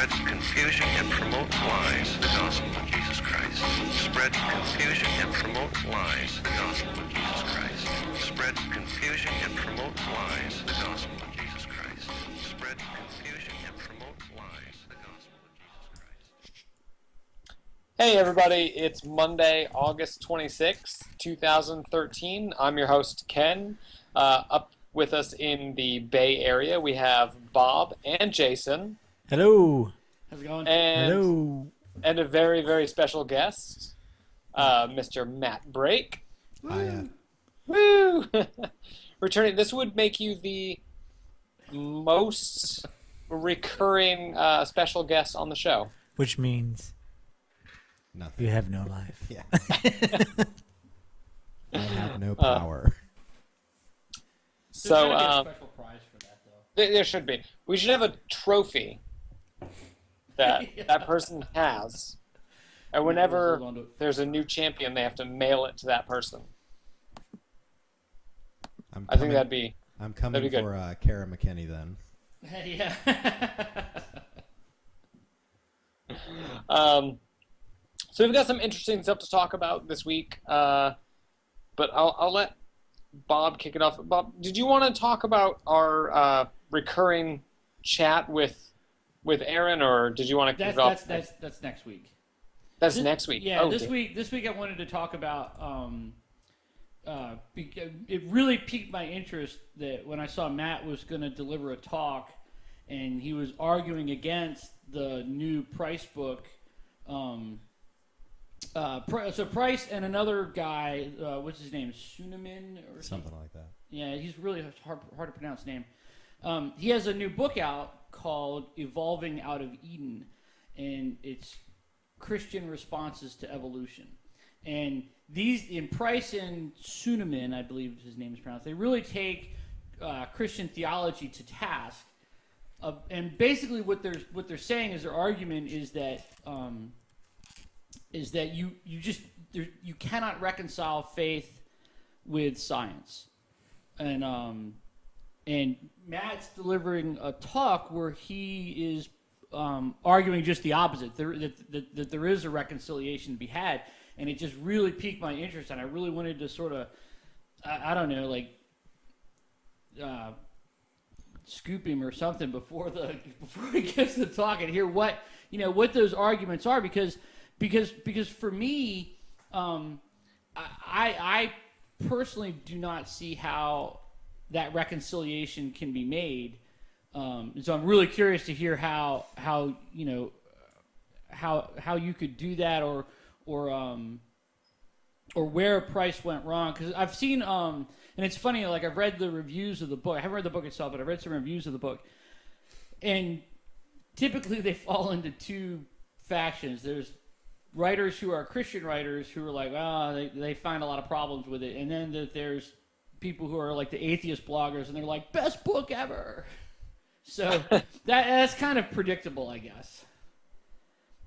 spread confusion and promote lies, the gospel of Jesus Christ. Spread confusion and promote lies, the gospel of Jesus Christ. Spread confusion and promote lies, the gospel of Jesus Christ. Spread confusion and promote lies, the gospel of Jesus Christ. Hey everybody, it's Monday, August 26th, 2013. I'm your host, Ken. Up with us in the Bay Area, we have Bob and Jason. Hello. How's it going? Hello. And a very, very special guest, Mr. Matt Brake. Hiya. Woo! Returning, this would make you the most recurring special guest on the show. Which means nothing. you have no life. Yeah. I have no power. There's gotta be a So, special prize for that, though. there should be. We should have a trophy that Yeah. that person has. And Hold whenever on to it. there's a new champion, they have to mail it to that person. I'm I think coming- that'd be... I'm coming that'd be good. for Kara McKinney then. Yeah. So we've got some interesting stuff to talk about this week, but I'll let Bob kick it off. Bob, did you want to talk about our recurring chat with Aaron, or did you want to kick it off? That's next week. That's This- next week. Yeah, Oh, this dear. week. This week I wanted to talk about. It really piqued my interest that when I saw Matt was going to deliver a talk, and he was arguing against the new Price book. So Price and another guy, what's his name, Sunaman or Something like that. Yeah, he's really hard to pronounce name. He has a new book out called Evolving Out of Eden, and it's Christian responses to evolution. And these, in Price and Sunaman, I believe his name is pronounced, they really take Christian theology to task. And basically what they're saying is their argument is that you cannot reconcile faith with science. And Matt's delivering a talk where he is arguing just the opposite, that there is a reconciliation to be had, and it just really piqued my interest, and I really wanted to sort of, I don't know, like scoop him or something before he gives the talk and hear what those arguments are, because for me, I personally do not see how that reconciliation can be made. So I'm really curious to hear how you could do that, or where Price went wrong. Because I've seen, and it's funny, like I've read the reviews of the book. I haven't read the book itself, but I've read some reviews of the book. And typically they fall into two factions. There's writers who are Christian writers who are like, they find a lot of problems with it. And then there's people who are like the atheist bloggers, and they're like, best book ever. So that's kind of predictable, I guess.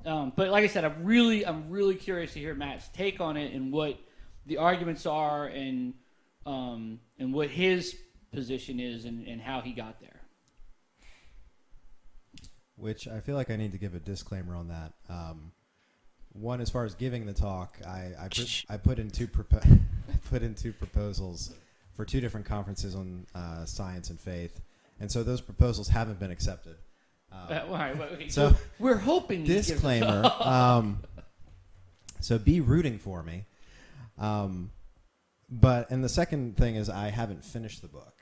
But like I said, I'm really curious to hear Matt's take on it and what the arguments are, and what his position is, and how he got there. Which I feel like I need to give a disclaimer on that. One, as far as giving the talk, I put in two proposals for two different conferences on science and faith, and so those proposals haven't been accepted. Okay, so we're hoping. Disclaimer. So be rooting for me. And the second thing is I haven't finished the book.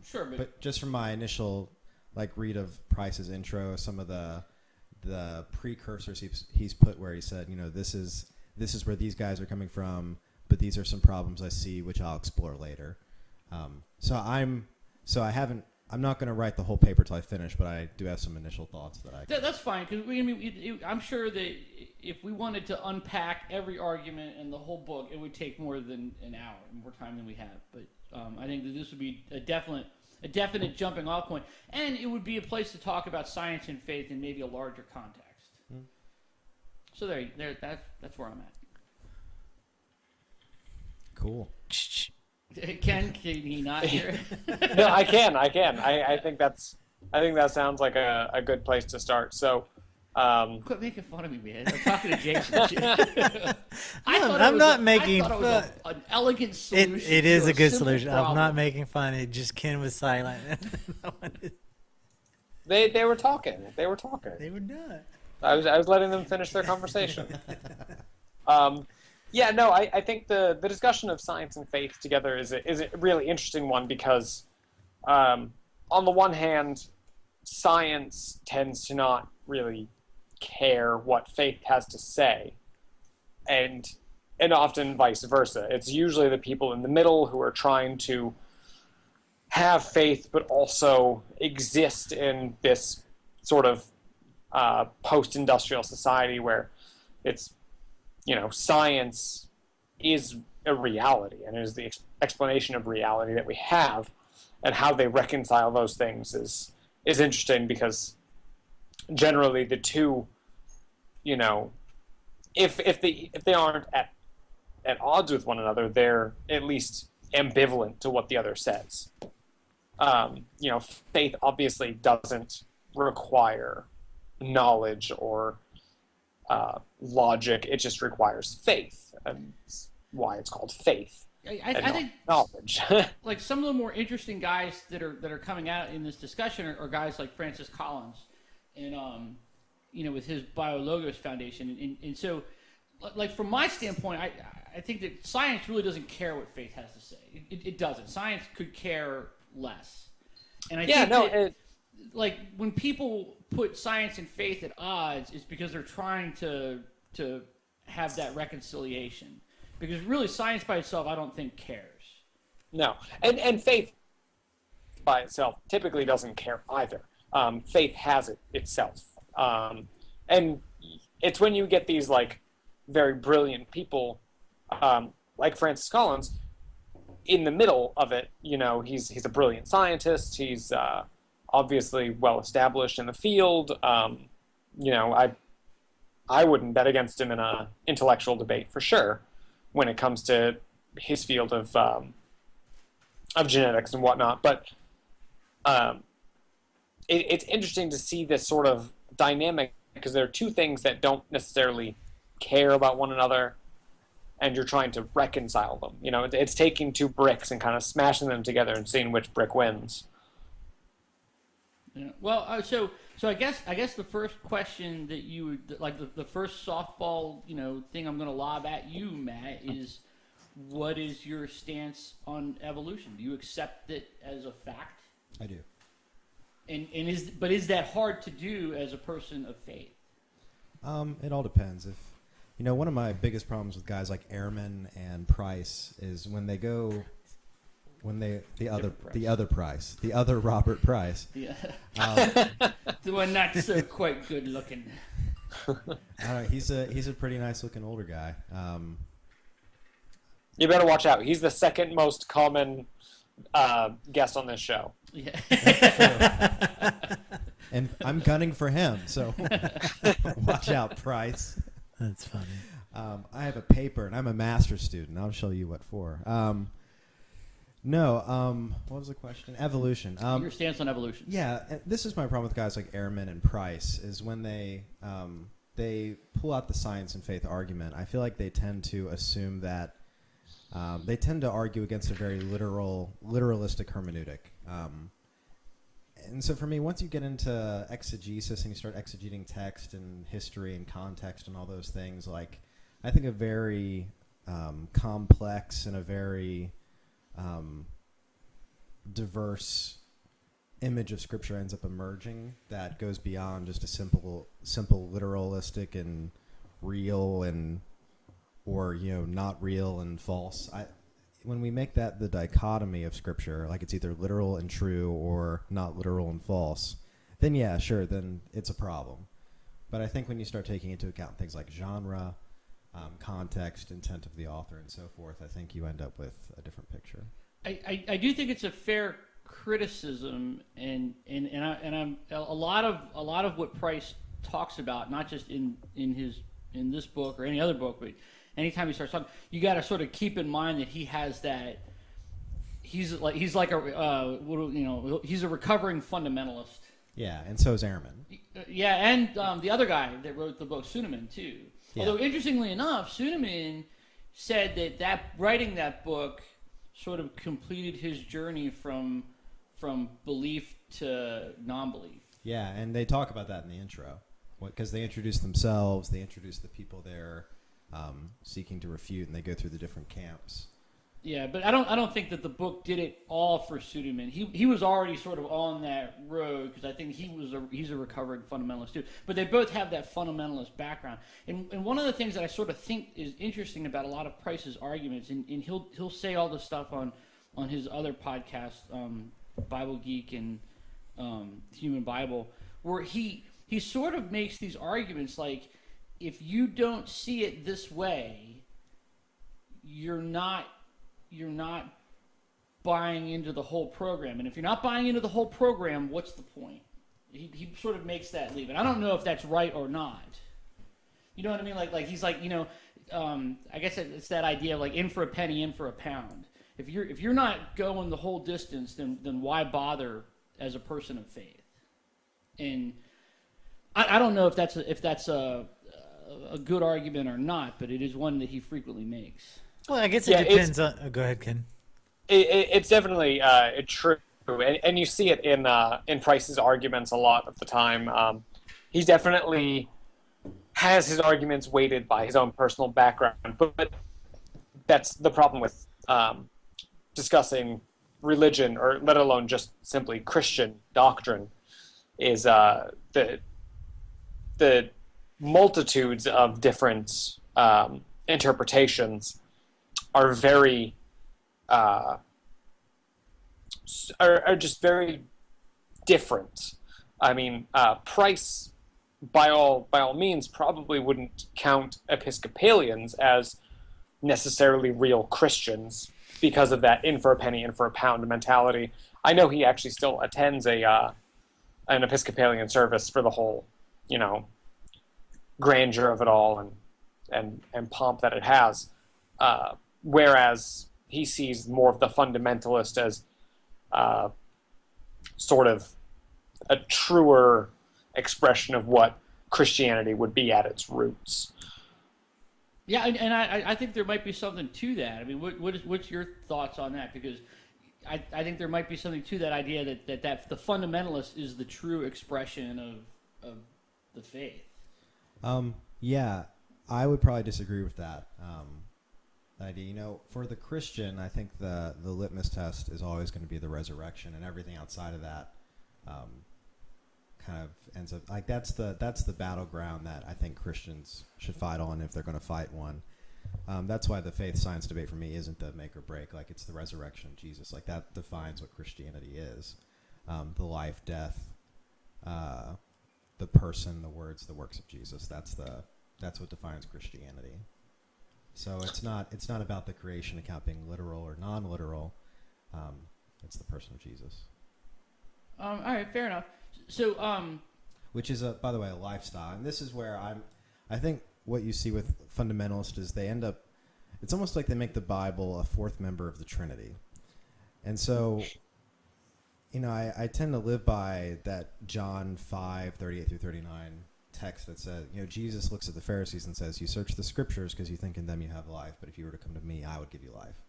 Sure, but just from my initial read of Price's intro, some of the precursors he's put where he said, this is where these guys are coming from, but these are some problems I see which I'll explore later. I'm not going to write the whole paper till I finish, but I do have some initial thoughts that I. That's fine, because I'm sure that if we wanted to unpack every argument in the whole book, it would take more than an hour, more time than we have. But I think that this would be a definite jumping off point, and it would be a place to talk about science and faith in maybe a larger context. So that's where I'm at. Cool. Can he not hear it? No, I can. I think that's I think that sounds like a good place to start. So, Quit making fun of me, man. I'm talking to Jason. I'm not making I thought it was an elegant solution. It is to a good simple solution. I'm problem. not making fun. It just Ken was silent. they were talking. They were talking. They were not. I was letting them finish their conversation. Yeah, no, I think the discussion of science and faith together is a really interesting one because, on the one hand, science tends to not really care what faith has to say, and often vice versa. It's usually the people in the middle who are trying to have faith but also exist in this sort of post-industrial society where it's, science is a reality and is the explanation of reality that we have, and how they reconcile those things is interesting because generally the two, if they aren't at odds with one another, they're at least ambivalent to what the other says. Faith obviously doesn't require knowledge or logic. It just requires faith, and that's why it's called faith. I think knowledge. like some of the more interesting guys that are coming out in this discussion are guys like Francis Collins, and with his BioLogos Foundation, and so like from my standpoint, I think that science really doesn't care what faith has to say. It doesn't. Science could care less, and I think like when people put science and faith at odds, it's because they're trying to have that reconciliation. Because really, science by itself, I don't think cares. No, and faith by itself typically doesn't care either. Faith has it itself, and it's when you get these like very brilliant people, like Francis Collins, in the middle of it. He's a brilliant scientist. He's obviously well established in the field. I wouldn't bet against him in an intellectual debate for sure when it comes to his field of genetics and whatnot. But it's interesting to see this sort of dynamic because there are two things that don't necessarily care about one another, and you're trying to reconcile them. It's taking two bricks and kind of smashing them together and seeing which brick wins. Yeah. Well, so I guess the first question that you would like the first softball thing I'm going to lob at you, Matt, is what is your stance on evolution? Do you accept it as a fact? I do. And is that hard to do as a person of faith? It all depends. If one of my biggest problems with guys like Ehrman and Price is when they go. The other Robert Price. Yeah. The one not so quite good looking. He's a pretty nice looking older guy. You better watch out. He's the second most common guest on this show. Yeah. And I'm gunning for him, so watch out, Price. That's funny. I have a paper, and I'm a master's student. I'll show you what for. No, what was the question? Evolution. Your stance on evolution. Yeah, this is my problem with guys like Ehrman and Price, is when they pull out the science and faith argument, I feel like they tend to assume that they tend to argue against a very literalistic hermeneutic. And so for me, once you get into exegesis and you start exegeting text and history and context and all those things, like I think a very complex and a very diverse image of Scripture ends up emerging that goes beyond just a simple literalistic and real and or not real and false. When we make that the dichotomy of Scripture, like it's either literal and true or not literal and false, then yeah, sure, then it's a problem. But I think when you start taking into account things like genre, context, intent of the author, and so forth, I think you end up with a different picture. I do think it's a fair criticism, and I'm a lot of what Price talks about, not just in this book or any other book, but anytime he starts talking, you got to sort of keep in mind that he has that he's a recovering fundamentalist, Yeah, and so is Ehrman. Yeah, and the other guy that wrote the book, Suneman, too. Yeah. Although, interestingly enough, Suneman said that writing that book sort of completed his journey from belief to non-belief. Yeah, and they talk about that in the intro. Because they introduce themselves, they introduce the people they're seeking to refute, and they go through the different camps. Yeah, but I don't think that the book did it all for Suderman. He was already sort of on that road because I think he's a recovering fundamentalist too. But they both have that fundamentalist background. And one of the things that I sort of think is interesting about a lot of Price's arguments, and he'll say all this stuff on his other podcast, Bible Geek and Human Bible, where he sort of makes these arguments like, if you don't see it this way, you're not buying into the whole program. And if you're not buying into the whole program, what's the point? He sort of makes that leap. And I don't know if that's right or not. You know what I mean? Like he's like, I guess it's that idea of like in for a penny, in for a pound. If you're not going the whole distance, then why bother as a person of faith? And I don't know if that's a good argument or not, but it is one that he frequently makes. Well, I guess it depends on. Oh, go ahead, Ken. It's definitely true, and you see it in Price's arguments a lot of the time. He definitely has his arguments weighted by his own personal background, but that's the problem with discussing religion, or let alone just simply Christian doctrine, is the multitudes of different interpretations are very are just very different. I mean, Price, by all means, probably wouldn't count Episcopalians as necessarily real Christians because of that in for a penny, in for a pound mentality. I know he actually still attends an Episcopalian service for the whole, grandeur of it all and pomp that it has. Whereas he sees more of the fundamentalist as sort of a truer expression of what Christianity would be at its roots. Yeah, and I think there might be something to that. I mean, what's your thoughts on that? Because I think there might be something to that idea that the fundamentalist is the true expression of the faith. Yeah, I would probably disagree with that idea. For the Christian, I think the litmus test is always going to be the resurrection, and everything outside of that kind of ends up like that's the battleground that I think Christians should fight on if they're going to fight one. That's why the faith science debate for me isn't the make or break. Like, it's the resurrection of Jesus. Like, that defines what Christianity is. The life, death, the person, the words, the works of Jesus. That's what defines Christianity. So it's not about the creation account being literal or non-literal. It's the person of Jesus. All right, fair enough. So, which is by the way, a lifestyle, and this is where I think what you see with fundamentalists is they end up. It's almost like they make the Bible a fourth member of the Trinity, and so, I tend to live by that John 5:38 through 39 text that says, Jesus looks at the Pharisees and says, "You search the Scriptures because you think in them you have life, but if you were to come to me, I would give you life."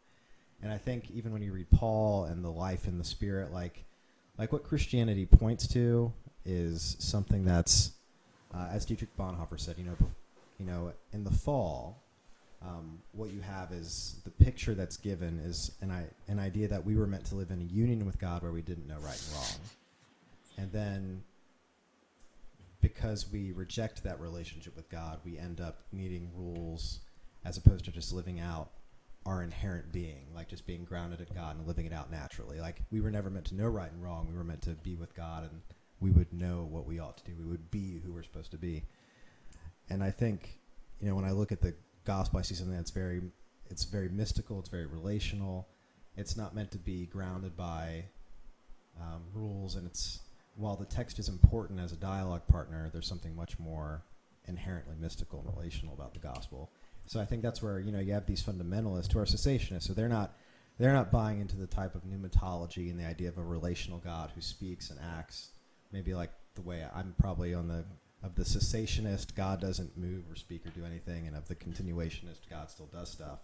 And I think even when you read Paul and the life in the Spirit, like what Christianity points to is something that's, as Dietrich Bonhoeffer said, in the fall, what you have is the picture that's given is an idea that we were meant to live in a union with God where we didn't know right and wrong. And then because we reject that relationship with God, we end up needing rules as opposed to just living out our inherent being, like just being grounded in God and living it out naturally. Like, we were never meant to know right and wrong. We were meant to be with God, and we would know what we ought to do. We would be who we're supposed to be. And I think, when I look at the gospel, I see something it's very mystical. It's very relational. It's not meant to be grounded by rules. And while the text is important as a dialogue partner, there's something much more inherently mystical and relational about the gospel. So I think that's where you have these fundamentalists who are cessationists. So they're not buying into the type of pneumatology and the idea of a relational God who speaks and acts maybe like the way I'm probably of the cessationist, God doesn't move or speak or do anything, and of the continuationist, God still does stuff.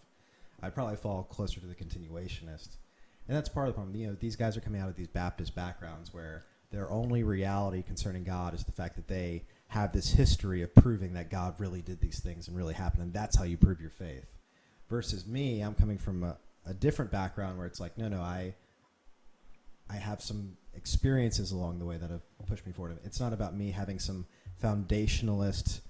I'd probably fall closer to the continuationist. And that's part of the problem. These guys are coming out of these Baptist backgrounds where their only reality concerning God is the fact that they have this history of proving that God really did these things and really happened, and that's how you prove your faith. Versus me, I'm coming from a different background where it's like, no, I have some experiences along the way that have pushed me forward. It's not about me having some foundationalist,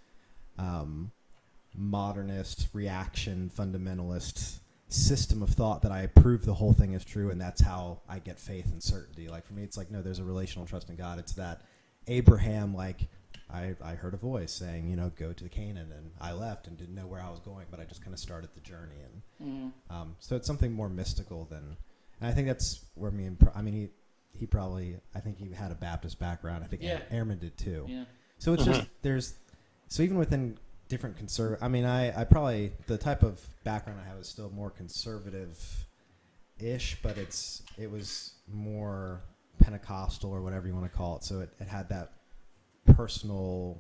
modernist, reaction, fundamentalist system of thought that I prove the whole thing is true, and that's how I get faith and certainty. Like for me, it's like, no, there's a relational trust in God. It's that Abraham, like I heard a voice saying, go to Canaan, and I left and didn't know where I was going, but I just kind of started the journey. And so it's something more mystical than, and I think that's where he probably, I think he had a Baptist background. I think Ehrman did too. Yeah. So it's just, so even within different conservative, I probably, the type of background I have is still more conservative-ish, but it was more Pentecostal or whatever you want to call it. So it had that personal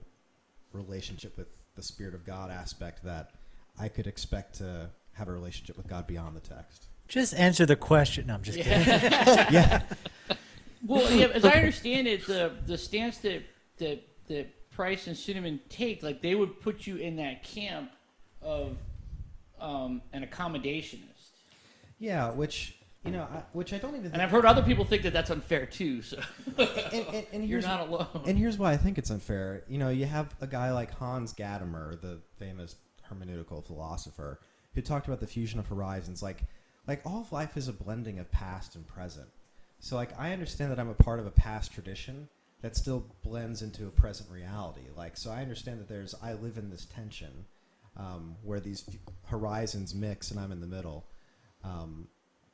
relationship with the Spirit of God aspect that I could expect to have a relationship with God beyond the text. Just answer the question. No, I'm just kidding. Yeah. Well, as I understand it, the stance that Price and Suderman take, like they would put you in that camp of an accommodationist. Yeah, which I don't even. And I've heard other people think that that's unfair too. So and you're not alone. And here's why I think it's unfair. You have a guy like Hans Gadamer, the famous hermeneutical philosopher, who talked about the fusion of horizons. Like all of life is a blending of past and present. So I understand that I'm a part of a past tradition that still blends into a present reality. So I understand that I live in this tension where these horizons mix and I'm in the middle,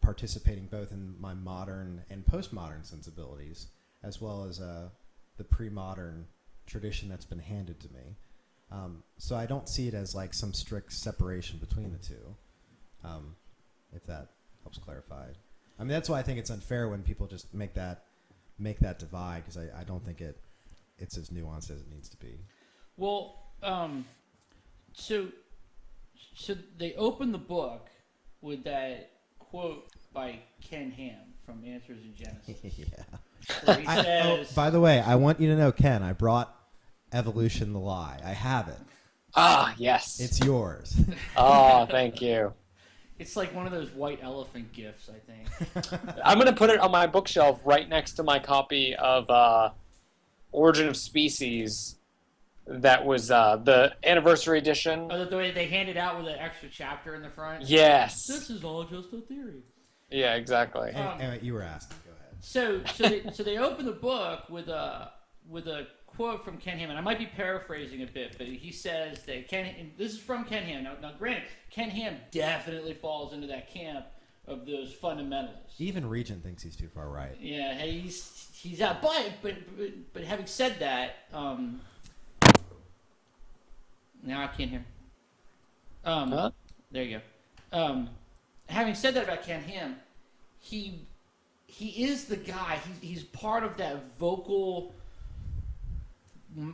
participating both in my modern and postmodern sensibilities, as well as the pre-modern tradition that's been handed to me. So I don't see it as like some strict separation between the two, if that helps clarify. That's why I think it's unfair when people just make that divide, because I don't think it's as nuanced as it needs to be. Well, so they open the book with that quote by Ken Ham from Answers in Genesis. Yeah. Where he says, by the way, I want you to know, Ken, I brought Evolution the Lie. I have it. Ah, yes. It's yours. Oh, thank you. It's like one of those white elephant gifts, I think. I'm going to put it on my bookshelf right next to my copy of Origin of Species. That was the anniversary edition. Oh, the way they hand it out with an extra chapter in the front? Yes. This is all just a theory. Yeah, exactly. And you were asking. Go ahead. So they open the book with a quote from Ken Ham, and I might be paraphrasing a bit, but he says that this is from Ken Ham. Now, granted, Ken Ham definitely falls into that camp of those fundamentalists. Even Regent thinks he's too far right. Yeah, he's out. But having said that, now I can't hear. Huh? There you go. Having said that about Ken Ham, he is the guy. He's part of that vocal,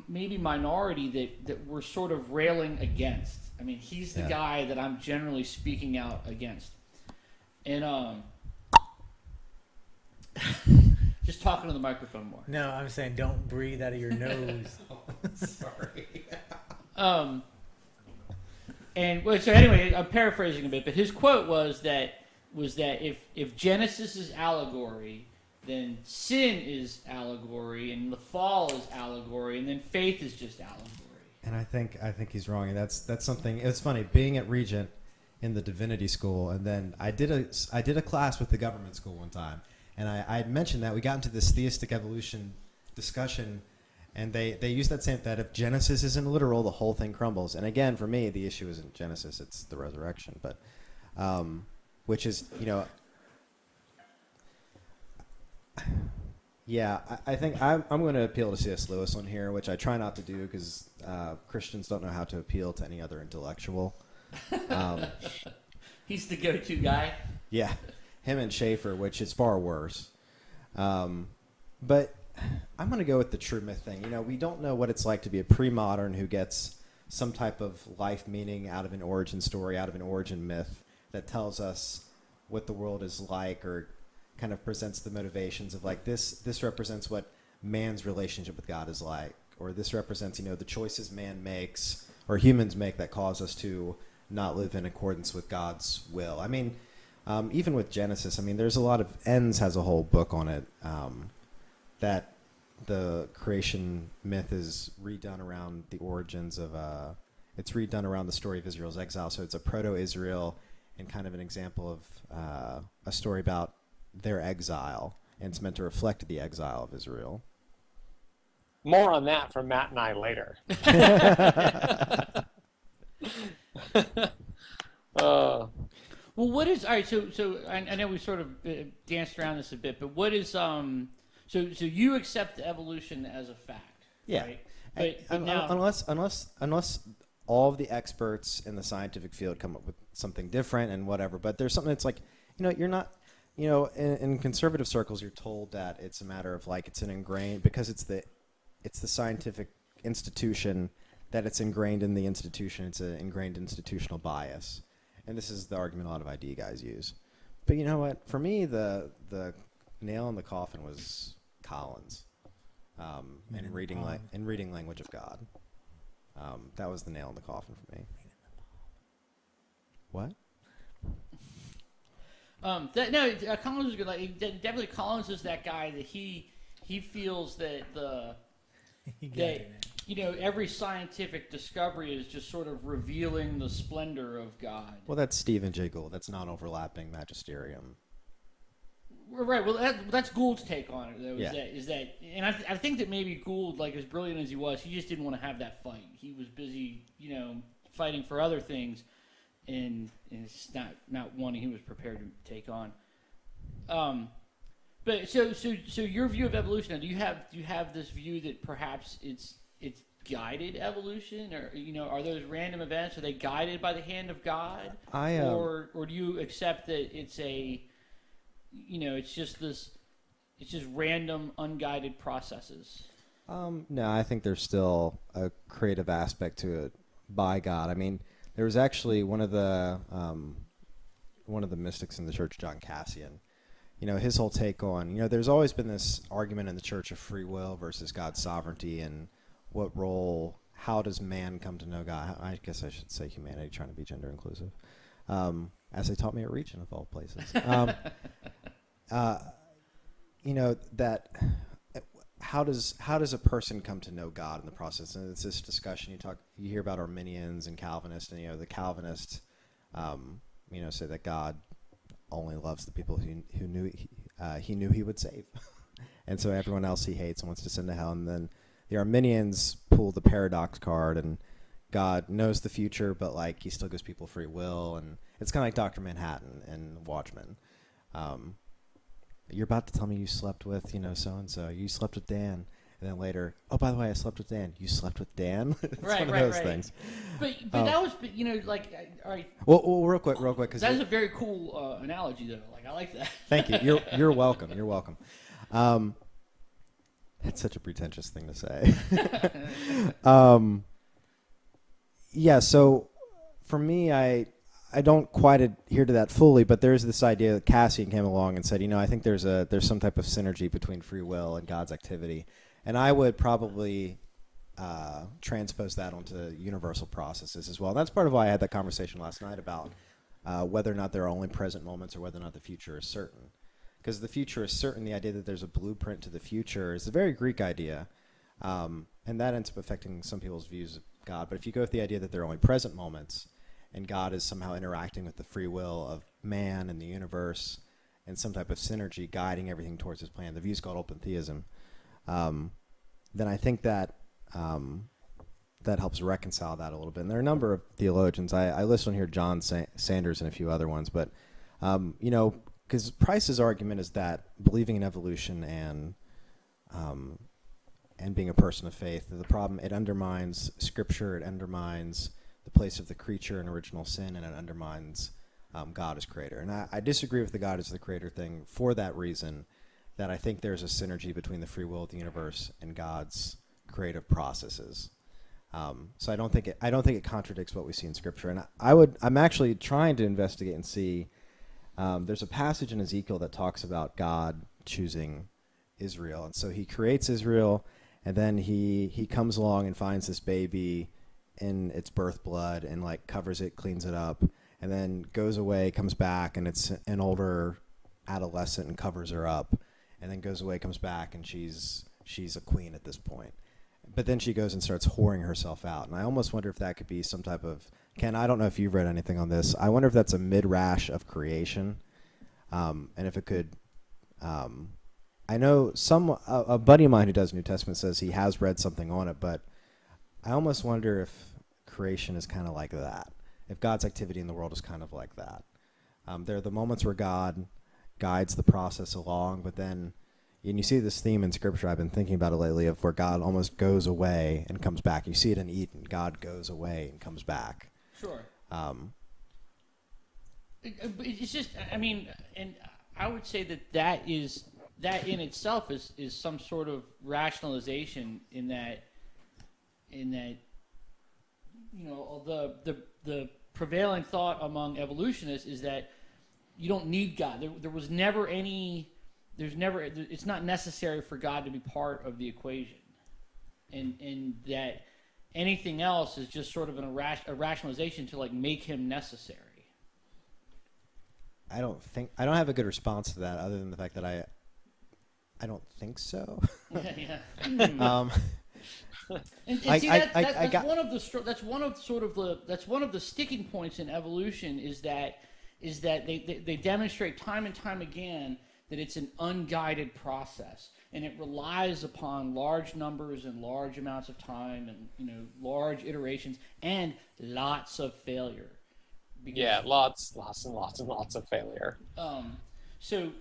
maybe minority that we're sort of railing against. He's the guy that I'm generally speaking out against. And just talking to the microphone more. No, I'm saying don't breathe out of your nose. Sorry. So anyway, I'm paraphrasing a bit, but his quote was that if Genesis is allegory, then sin is allegory, and the fall is allegory, and then faith is just allegory. And I think he's wrong, and that's something. It's funny being at Regent in the divinity school, and then I did a class with the government school one time, and I had mentioned that we got into this theistic evolution discussion, and they used that same, that if Genesis isn't literal, the whole thing crumbles. And again, for me, the issue isn't Genesis; it's the resurrection. But which is, yeah, I think I'm going to appeal to C.S. Lewis on here, which I try not to do because Christians don't know how to appeal to any other intellectual. He's the go-to guy. Yeah, him and Schaeffer, which is far worse. But I'm going to go with the true myth thing. We don't know what it's like to be a pre-modern who gets some type of life meaning out of an origin story, out of an origin myth that tells us what the world is like, or kind of presents the motivations of like this represents what man's relationship with God is like, or this represents the choices man makes or humans make that cause us to not live in accordance with God's will. I mean, even with Genesis, there's a lot of Enns has a whole book on it, that the creation myth is redone around the origins of it's redone around the story of Israel's exile. So it's a proto-Israel and kind of an example of a story about their exile, and it's meant to reflect the exile of Israel. More on that from Matt and I later. Well, what is all right? So I know we sort of danced around this a bit, but what is so you accept evolution as a fact, Yeah. right? But now, unless all of the experts in the scientific field come up with something different and whatever, but there's something that's like, you're not, in conservative circles, you're told that it's a matter of like, it's an ingrained, because it's the scientific institution, that it's ingrained in the institution. It's an ingrained institutional bias. And this is the argument a lot of ID guys use. But you know what? For me, the nail in the coffin was Collins, and reading Language of God. That was the nail in the coffin for me. What? Collins is good. Like, definitely, Collins is that guy that he feels that every scientific discovery is just sort of revealing the splendor of God. Well, that's Stephen Jay Gould. That's non-overlapping magisterium. Right. Well, that's Gould's take on it, though. Yeah. Is that, and I think that maybe Gould, like as brilliant as he was, he just didn't want to have that fight. He was busy, fighting for other things, and it's not one he was prepared to take on. But so your view of evolution, do you have this view that perhaps it's guided evolution, or are those random events, are they guided by the hand of God, or do you accept that it's it's just random unguided processes? No, I think there's still a creative aspect to it by God. There was actually one of the mystics in the church, John Cassian. His whole take on, there's always been this argument in the church of free will versus God's sovereignty, and how does man come to know God? I guess I should say humanity, trying to be gender inclusive, as they taught me at Region, of all places. That how does a person come to know God in the process? And it's this discussion you hear about Arminians and Calvinists, and the Calvinists, say that God only loves the people who knew he would save, and so everyone else he hates and wants to send to hell. And then the Arminians pull the paradox card, and God knows the future, but he still gives people free will, and it's kind of like Dr. Manhattan and Watchmen. You're about to tell me you slept with so and so. You slept with Dan, and then later, oh, by the way, I slept with Dan. You slept with Dan? It's one of those things. But that was all right. Well, real quick, because that's a very cool analogy, though. I like that. Thank you. You're welcome. You're welcome. That's such a pretentious thing to say. Yeah. So for me, I don't quite adhere to that fully, but there's this idea that Cassian came along and said, I think there's some type of synergy between free will and God's activity, and I would probably transpose that onto universal processes as well. And that's part of why I had that conversation last night about whether or not there are only present moments or whether or not the future is certain. Because the future is certain, the idea that there's a blueprint to the future is a very Greek idea, and that ends up affecting some people's views of God. But if you go with the idea that there are only present moments, and God is somehow interacting with the free will of man and the universe, and some type of synergy guiding everything towards his plan, the view is called open theism, then I think that that helps reconcile that a little bit. And there are a number of theologians. I list on here John Sanders and a few other ones, but because Price's argument is that believing in evolution and being a person of faith, the problem, it undermines Scripture, it undermines the place of the creature in original sin, and it undermines God as creator. And I disagree with the God as the creator thing for that reason, that I think there's a synergy between the free will of the universe and God's creative processes. So I don't think it contradicts what we see in Scripture. And I'm actually trying to investigate and see. There's a passage in Ezekiel that talks about God choosing Israel, and so He creates Israel, and then He comes along and finds this baby in its birth blood and like covers it, cleans it up, and then goes away, comes back, and it's an older adolescent and covers her up, and then goes away, comes back, and she's a queen at this point. But then she goes and starts whoring herself out. And I almost wonder if that could be some type of... Ken, I don't know if you've read anything on this. I wonder if that's a midrash of creation. And if it could... I know a buddy of mine who does New Testament says he has read something on it, but I almost wonder if creation is kind of like that. If God's activity in the world is kind of like that. There are the moments where God guides the process along, but then... And you see this theme in Scripture, I've been thinking about it lately, of where God almost goes away and comes back. You see it in Eden. God goes away and comes back. Sure. It's just, I mean, and I would say that in itself is some sort of rationalization in that, you know, the prevailing thought among evolutionists is that you don't need God. There was never any... it's not necessary for God to be part of the equation, and that anything else is just sort of a rationalization to like make him necessary. I don't have a good response to that other than the fact that I don't think so. Yeah. That's one of the sticking points in evolution is that they demonstrate time and time again that it's an unguided process, and it relies upon large numbers and large amounts of time, and large iterations and lots of failure. Lots and lots of failure. So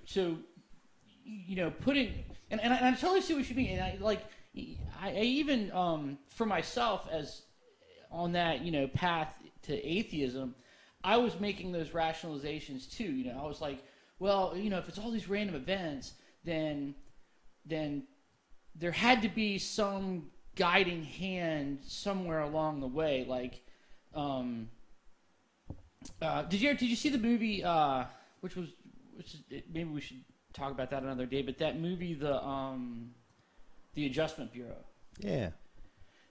putting and I totally see what you mean, and I even for myself as on that path to atheism, I was making those rationalizations too. I was like, well, if it's all these random events, then there had to be some guiding hand somewhere along the way. Like, did you see the movie? Maybe we should talk about that another day. But that movie, the Adjustment Bureau. Yeah.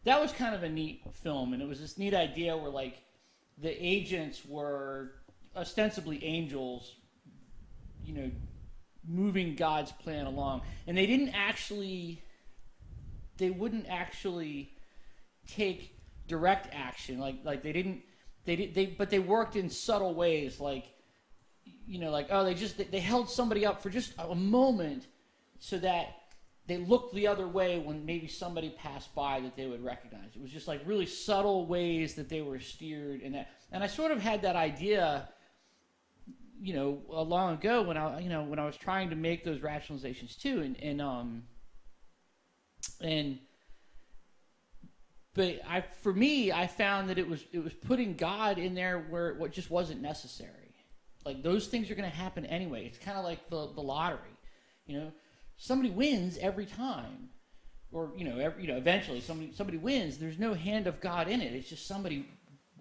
That was kind of a neat film, and it was this neat idea where like the agents were ostensibly angels, moving God's plan along, and they wouldn't actually take direct action, like but they worked in subtle ways, they held somebody up for just a moment so that they looked the other way when maybe somebody passed by that they would recognize. It was just like really subtle ways that they were steered, and I sort of had that idea long ago when I was trying to make those rationalizations too, but I found that it was putting God in there where what just wasn't necessary. Like those things are going to happen anyway. It's kind of like the lottery, somebody wins every time, or eventually somebody wins. There's no hand of God in it. It's just somebody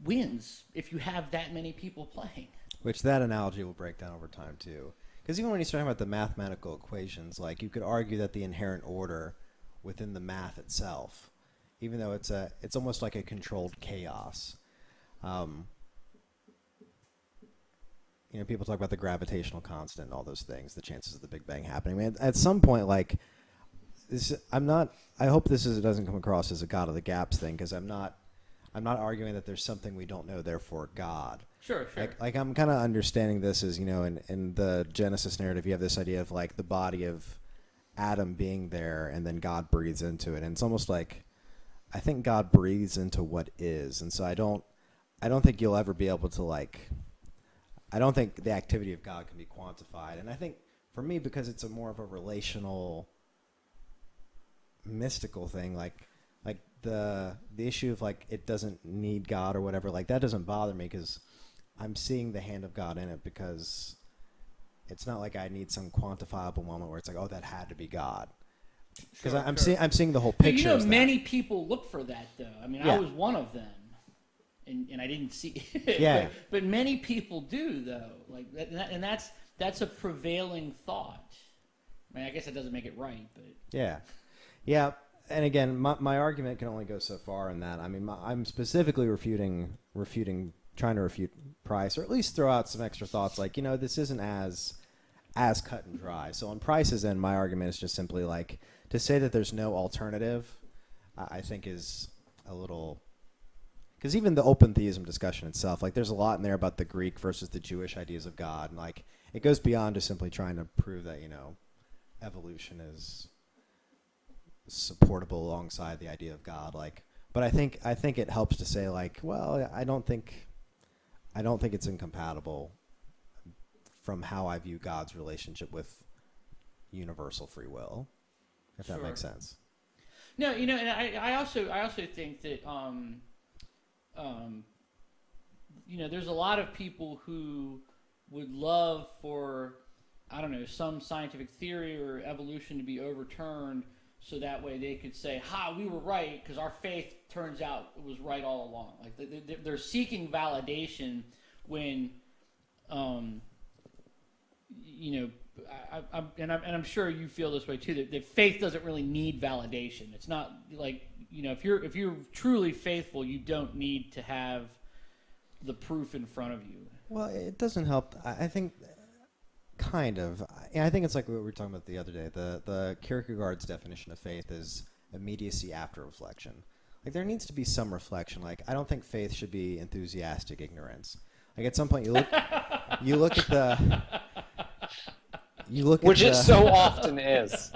wins if you have that many people playing. Which that analogy will break down over time too, because even when you start talking about the mathematical equations, like you could argue that the inherent order within the math itself, even though it's almost like a controlled chaos. People talk about the gravitational constant and all those things, the chances of the Big Bang happening. I mean, at some point, like this, I hope doesn't come across as a God of the gaps thing, because I'm not arguing that there's something we don't know, therefore God. Sure. Like I'm kind of understanding this as, in the Genesis narrative, you have this idea of like the body of Adam being there, and then God breathes into it, and it's almost like I think God breathes into what is, and so I don't think you'll ever be able to I don't think the activity of God can be quantified, and I think for me, because it's more of a relational, mystical thing, like the issue of it doesn't need God or whatever, that doesn't bother me, because I'm seeing the hand of God in it, because it's not like I need some quantifiable moment where it's like, oh, that had to be God. Because Sure, I'm sure. seeing the whole But picture. many people look for that, though. I mean, I Yeah. was one of them, and I didn't see it. Yeah. But many people do, though. Like, and that's a prevailing thought. I mean, I guess it doesn't make it right, but Yeah. And again, my argument can only go so far in that. I mean, I'm specifically trying to refute Price, or at least throw out some extra thoughts like, this isn't as cut and dry. So on Price's end, my argument is just simply like, to say that there's no alternative, I think is a little, because even the open theism discussion itself, like there's a lot in there about the Greek versus the Jewish ideas of God. And like, it goes beyond just simply trying to prove that, evolution is supportable alongside the idea of God. Like, but I think it helps to say like, well, I don't think it's incompatible from how I view God's relationship with universal free will, if that makes sense. No, and I also think that there's a lot of people who would love for, I don't know, some scientific theory or evolution to be overturned, so that way they could say, "Ha, we were right," because our faith turns out it was right all along. Like they're seeking validation when, I'm sure you feel this way too. That faith doesn't really need validation. It's not like, if you're truly faithful, you don't need to have the proof in front of you. Well, it doesn't help. I think, kind of. I think it's like what we were talking about the other day. The Kierkegaard's definition of faith is immediacy after reflection. Like, there needs to be some reflection. Like, I don't think faith should be enthusiastic ignorance. Like, at some point, you look at which it so often is.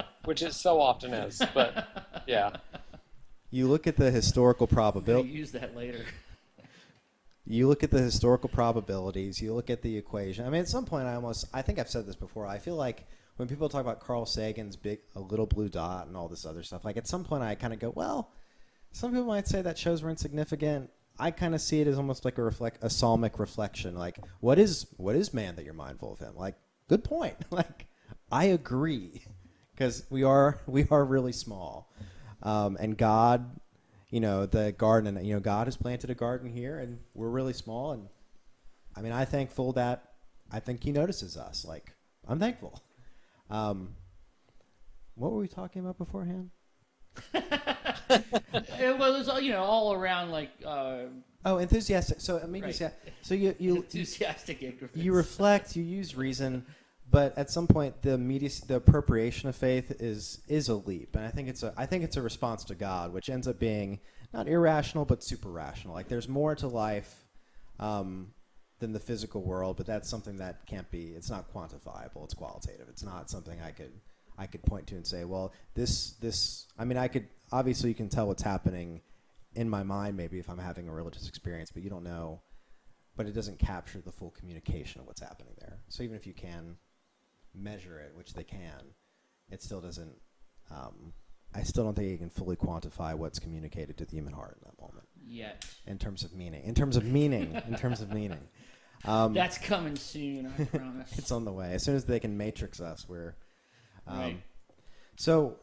But yeah. You look at the historical We'll probability. use that later. You look at the historical probabilities. You look at the equation. I mean, at some point, I think I've said this before. I feel like when people talk about Carl Sagan's a little blue dot and all this other stuff, like at some point I kind of go, well, some people might say that shows we're insignificant. I kind of see it as almost like a psalmic reflection. Like, what is man that you're mindful of him? Like, good point. Like, I agree, because we are really small, and God. The garden, God has planted a garden here, and we're really small. And I mean, I'm thankful that I think He notices us. Like, I'm thankful. What were we talking about beforehand? It was, all around like. Enthusiastic. So immediately, Right. So you enthusiastic ignorance. you reflect, you use reason, but at some point, the appropriation of faith is a leap, and I think it's a response to God, which ends up being not irrational but super rational. Like, there's more to life than the physical world, but that's something that can't be. It's not quantifiable. It's qualitative. It's not something I could point to and say, well, this. I mean, I could obviously you can tell what's happening in my mind maybe if I'm having a religious experience, but you don't know. But it doesn't capture the full communication of what's happening there. So even if you can measure it, which they can, it still doesn't. I still don't think you can fully quantify what's communicated to the human heart in that moment. Yet. In terms of meaning. That's coming soon, I promise. It's on the way. As soon as they can matrix us, we're. Right. So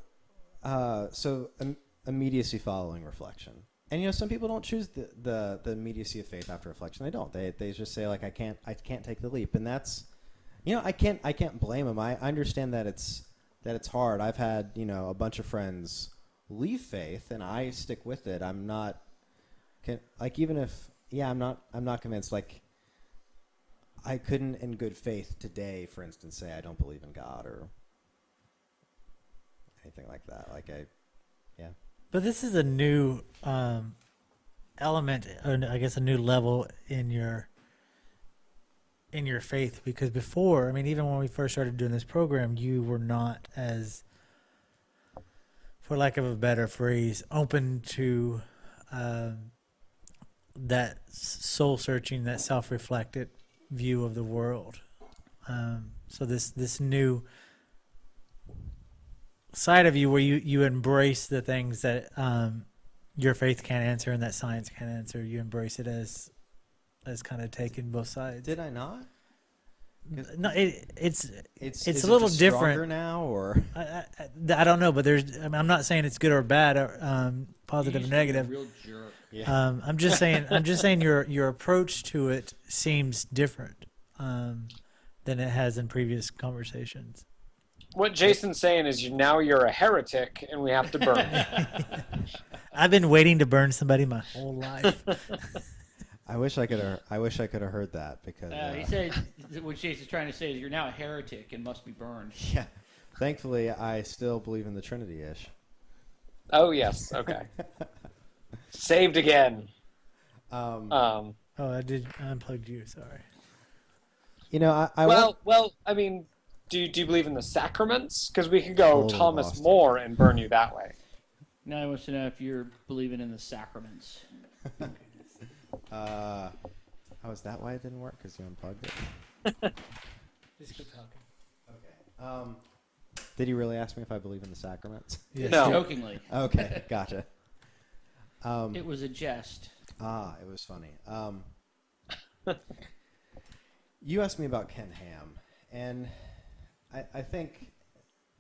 immediacy following reflection. And some people don't choose the immediacy of faith after reflection. They don't. They just say like I can't take the leap, and that's I can't blame them. I understand that it's hard. I've had a bunch of friends leave faith, and I stick with it. I'm not even if I'm not convinced. Like, I couldn't in good faith today, for instance, say I don't believe in God or anything like that. But this is a new element, or I guess a new level in your faith, because before, I mean, even when we first started doing this program, you were not as, for lack of a better phrase, open to that soul-searching, that self-reflected view of the world. So this new side of you where you embrace the things that your faith can't answer and that science can't answer, you embrace it as kind of taking both sides. Did I not? No, it's Is a it little just stronger different now, or I don't know, but I'm not saying it's good or bad, or positive or You used to be a negative. real jerk. yeah? I'm just saying your approach to it seems different than it has in previous conversations. What Jason's saying is you're a heretic and we have to burn you. I've been waiting to burn somebody my whole life. I wish I could have heard that because He said what Jason's trying to say is you're now a heretic and must be burned. yeah. Thankfully, I still believe in the Trinity-ish. Oh, yes. Okay. Saved again. Oh, I unplugged you. Sorry. You know, Well, I mean, do you believe in the sacraments? Because we could go Totally Thomas lost it. More and burn you that way. Now he wants to know if you're believing in the sacraments. How is that why it didn't work? Because you unplugged it. Just keep talking. Okay. Did he really ask me if I believe in the sacraments? Yes. No. Jokingly. Okay, gotcha. It was a jest. It was funny. You asked me about Ken Ham, and I think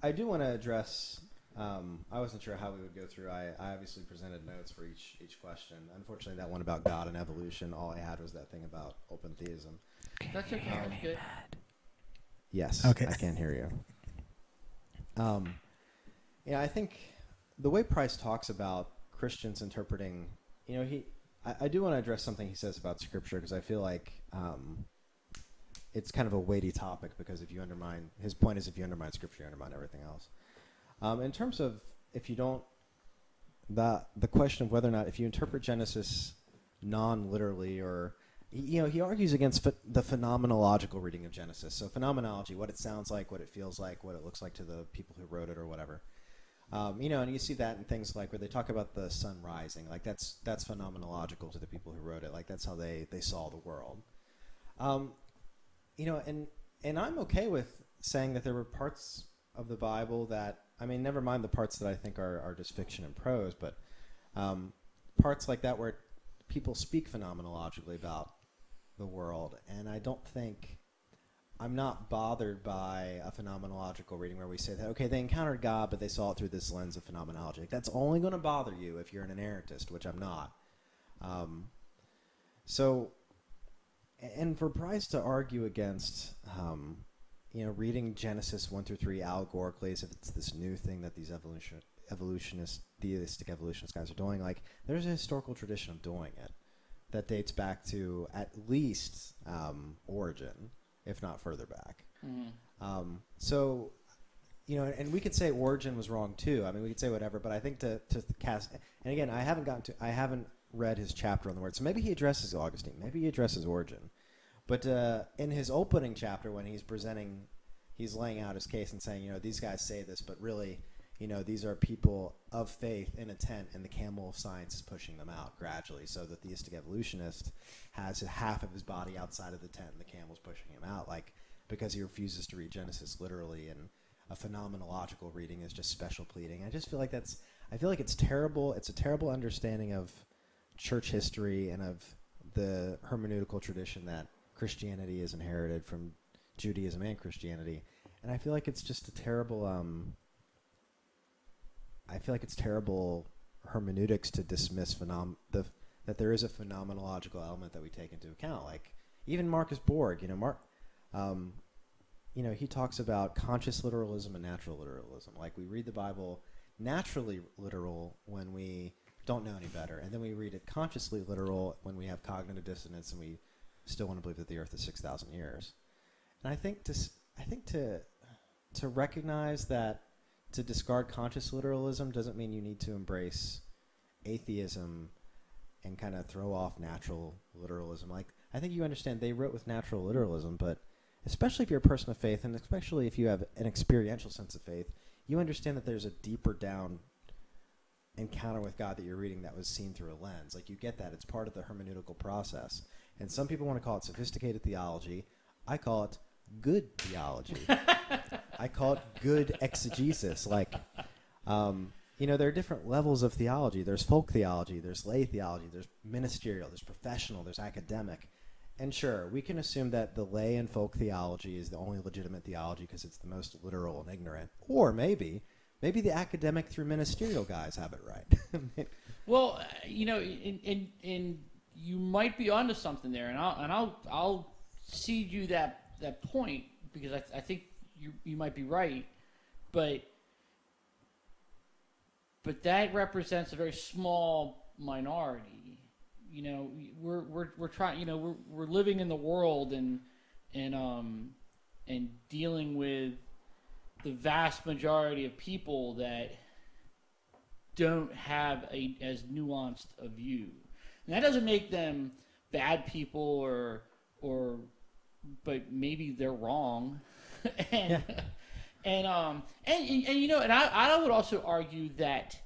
I do want to address. I wasn't sure how we would go through. I obviously presented notes for each question. Unfortunately, that one about God and evolution, all I had was that thing about open theism. That's okay. That's good. Yes. Okay. I can't hear you. Yeah, I think the way Price talks about Christians interpreting, I do want to address something he says about Scripture because I feel like it's kind of a weighty topic because his point is if you undermine Scripture, you undermine everything else. In terms of if you don't, the question of whether or not if you interpret Genesis non-literally or he argues against the phenomenological reading of Genesis. So phenomenology, what it sounds like, what it feels like, what it looks like to the people who wrote it or whatever. And you see that in things like where they talk about the sun rising, like that's phenomenological to the people who wrote it. Like that's how they saw the world. And I'm okay with saying that there were parts of the Bible that, never mind the parts that I think are just fiction and prose, but parts like that where people speak phenomenologically about the world. And I'm not bothered by a phenomenological reading where we say that, okay, they encountered God, but they saw it through this lens of phenomenology. That's only going to bother you if you're an inerrantist, which I'm not. And for Price to argue against, reading Genesis 1 through 3 allegorically as if it's this new thing that these theistic evolutionist guys are doing, like there's a historical tradition of doing it that dates back to at least Origin, if not further back. Mm-hmm. And we could say Origin was wrong too. We could say whatever, but I think to cast, and again, I haven't read his chapter on the word, so maybe he addresses Augustine, maybe he addresses Origin, but in his opening chapter when he's laying out his case and saying, these guys say this, but really, these are people of faith in a tent, and the camel of science is pushing them out gradually. So the theistic evolutionist has half of his body outside of the tent, and the camel's pushing him out, because he refuses to read Genesis literally, and a phenomenological reading is just special pleading. I just feel like it's terrible. It's a terrible understanding of church history and of the hermeneutical tradition that Christianity is inherited from Judaism and Christianity, and I feel like it's just a terrible. I feel like it's terrible hermeneutics to dismiss that there is a phenomenological element that we take into account. Like even Marcus Borg, he talks about conscious literalism and natural literalism. Like we read the Bible naturally literal when we don't know any better, and then we read it consciously literal when we have cognitive dissonance and we still want to believe that the Earth is 6,000 years. And I think to recognize that to discard conscious literalism doesn't mean you need to embrace atheism and kind of throw off natural literalism. Like I think you understand they wrote with natural literalism, but especially if you're a person of faith, and especially if you have an experiential sense of faith, you understand that there's a deeper down encounter with God that you're reading that was seen through a lens. Like you get that. It's part of the hermeneutical process. And some people want to call it sophisticated theology. I call it good theology. I call it good exegesis. Like, there are different levels of theology. There's folk theology. There's lay theology. There's ministerial. There's professional. There's academic. And sure, we can assume that the lay and folk theology is the only legitimate theology because it's the most literal and ignorant. Or maybe the academic through ministerial guys have it right. Well, and you might be onto something there, and I'll cede you that point because I think you might be right, but that represents a very small minority. We're trying. We're living in the world and dealing with the vast majority of people that don't have as nuanced a view, and that doesn't make them bad people but maybe they're wrong, and I would also argue that.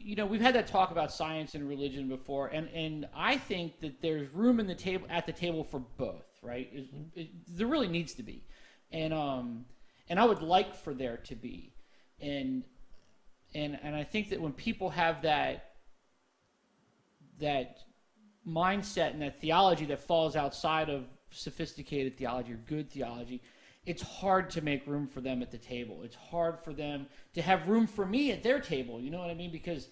We've had that talk about science and religion before, and I think that there's room at the table for both, right? There really needs to be, and I would like for there to be, and I think that when people have that mindset and that theology that falls outside of sophisticated theology or good theology, it's hard to make room for them at the table. It's hard for them to have room for me at their table. You know what I mean? Because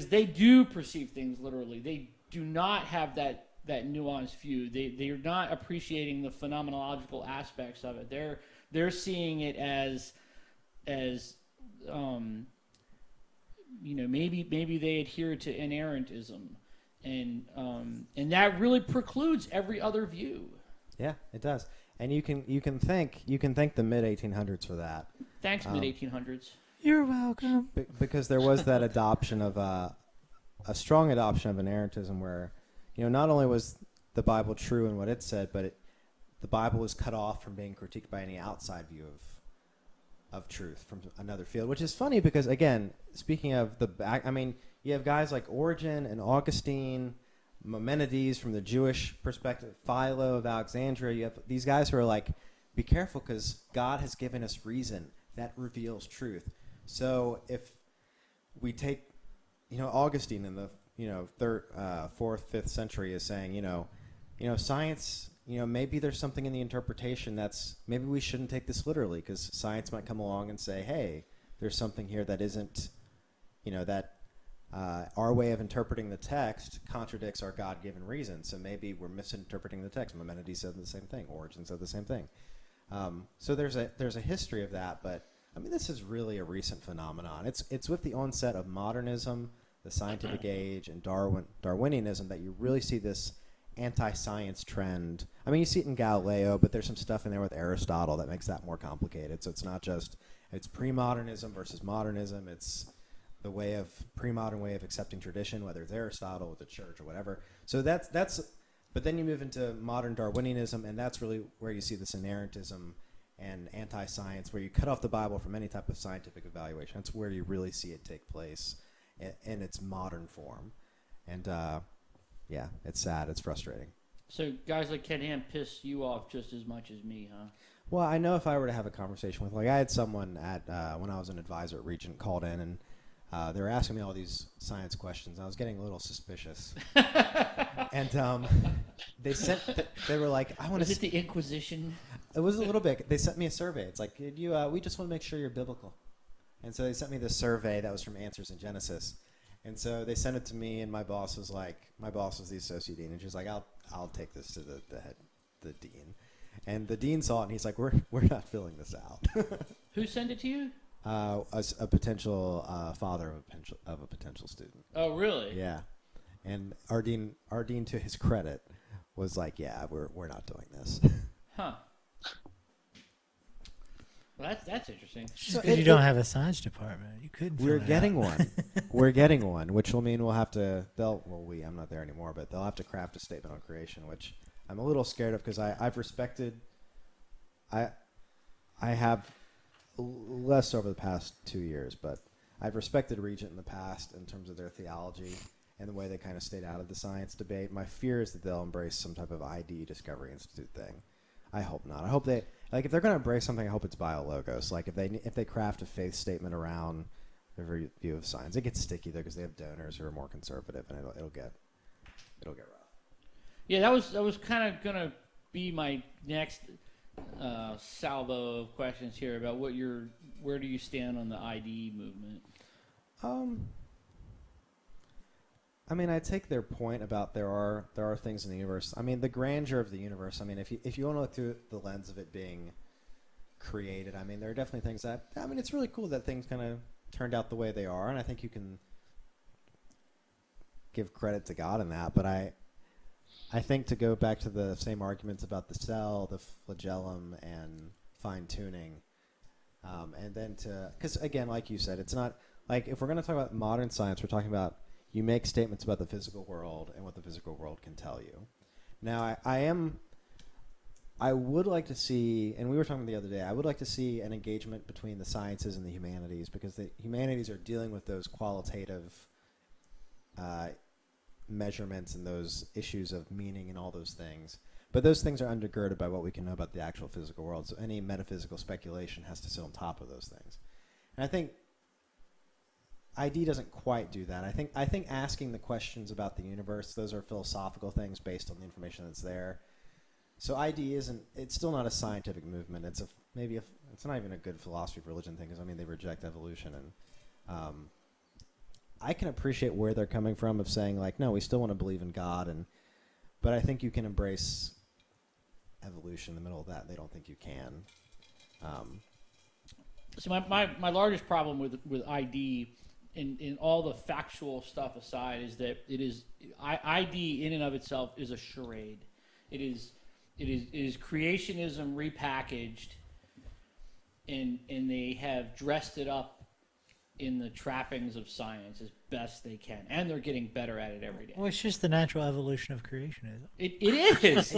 they do perceive things literally. They do not have that nuanced view. They're not appreciating the phenomenological aspects of it. They're seeing it as maybe they adhere to inerrantism, and that really precludes every other view. Yeah, it does. And you can thank the mid 1800s for that. Thanks, mid 1800s. You're welcome. Because there was that adoption of a strong adoption of inerrantism, where not only was the Bible true in what it said, but the Bible was cut off from being critiqued by any outside view of truth from another field. Which is funny because, again, speaking of the back, you have guys like Origen and Augustine, Maimonides from the Jewish perspective, Philo of Alexandria. You have these guys who are like, be careful because God has given us reason that reveals truth. So if we take, Augustine in the third, fourth, fifth century is saying, science, maybe there's something in the interpretation maybe we shouldn't take this literally because science might come along and say, hey, there's something here that isn't, that our way of interpreting the text contradicts our God-given reason. So maybe we're misinterpreting the text. Maimonides said the same thing. Origen said the same thing. So there's a history of that, but this is really a recent phenomenon. It's with the onset of modernism, the scientific age, and Darwinianism that you really see this anti-science trend. You see it in Galileo, but there's some stuff in there with Aristotle that makes that more complicated. So it's not just it's pre-modernism versus modernism. It's the pre-modern way of accepting tradition, whether it's Aristotle with the church or whatever. So that's. But then you move into modern Darwinianism, and that's really where you see this inerrantism and anti-science, where you cut off the Bible from any type of scientific evaluation. That's where you really see it take place in its modern form. And yeah, it's sad. It's frustrating. So guys like Ken Ham piss you off just as much as me, huh? Well, I know if I were to have a conversation with, I had someone when I was an advisor at Regent called in, and they were asking me all these science questions. I was getting a little suspicious. And they were like, I want to... Was it the Inquisition? It was a little bit. They sent me a survey. It's like, we just want to make sure you're biblical. And so they sent me this survey that was from Answers in Genesis. And so they sent it to me, and my boss was the associate dean, and she's like, I'll take this to the dean. And the dean saw it, and he's like, we're not filling this out. Who sent it to you? A potential father of a potential student. Oh, really? Yeah. And our dean, to his credit, was like, yeah, we're not doing this. Huh. Well, that's interesting. Because you don't have a science department. You could. We're getting one. We're getting one, which will mean we'll have to. I'm not there anymore, but they'll have to craft a statement on creation, which I'm a little scared of because I've respected. I have less over the past 2 years, but I've respected Regent in the past in terms of their theology and the way they kind of stayed out of the science debate. My fear is that they'll embrace some type of ID Discovery Institute thing. I hope not. I hope if they're going to embrace something, I hope it's biologos. Like if they craft a faith statement around view of science. It gets sticky though because they have donors who are more conservative, and it'll get rough. Yeah, that was kind of gonna be my next salvo of questions here about where do you stand on the ID movement? I mean, I take their point about there are things in the universe. I mean, the grandeur of the universe. I mean, if you want to look through the lens of it being created, I mean, there are definitely things that, I mean, it's really cool that things kind of turned out the way they are, and I think you can give credit to God in that. But I think to go back to the same arguments about the cell, the flagellum, and fine tuning, and then because again, like you said, it's not like if we're going to talk about modern science, we're talking about you make statements about the physical world and what the physical world can tell you. Now, I would like to see, and we were talking the other day, I would like to see an engagement between the sciences and the humanities, because the humanities are dealing with those qualitative measurements and those issues of meaning and all those things. But those things are undergirded by what we can know about the actual physical world. So any metaphysical speculation has to sit on top of those things. And I think ID doesn't quite do that. I think asking the questions about the universe, those are philosophical things based on the information that's there. So ID it's still not a scientific movement. It's it's not even a good philosophy of religion thing, because I mean they reject evolution, and I can appreciate where they're coming from of saying like, no, we still want to believe in God, but I think you can embrace evolution in the middle of that. They don't think you can. So my largest problem with ID, in all the factual stuff aside, is that ID in and of itself is a charade. It is creationism repackaged, and they have dressed it up in the trappings of science as best they can, and they're getting better at it every day. Well, it's just the natural evolution of creationism. It is.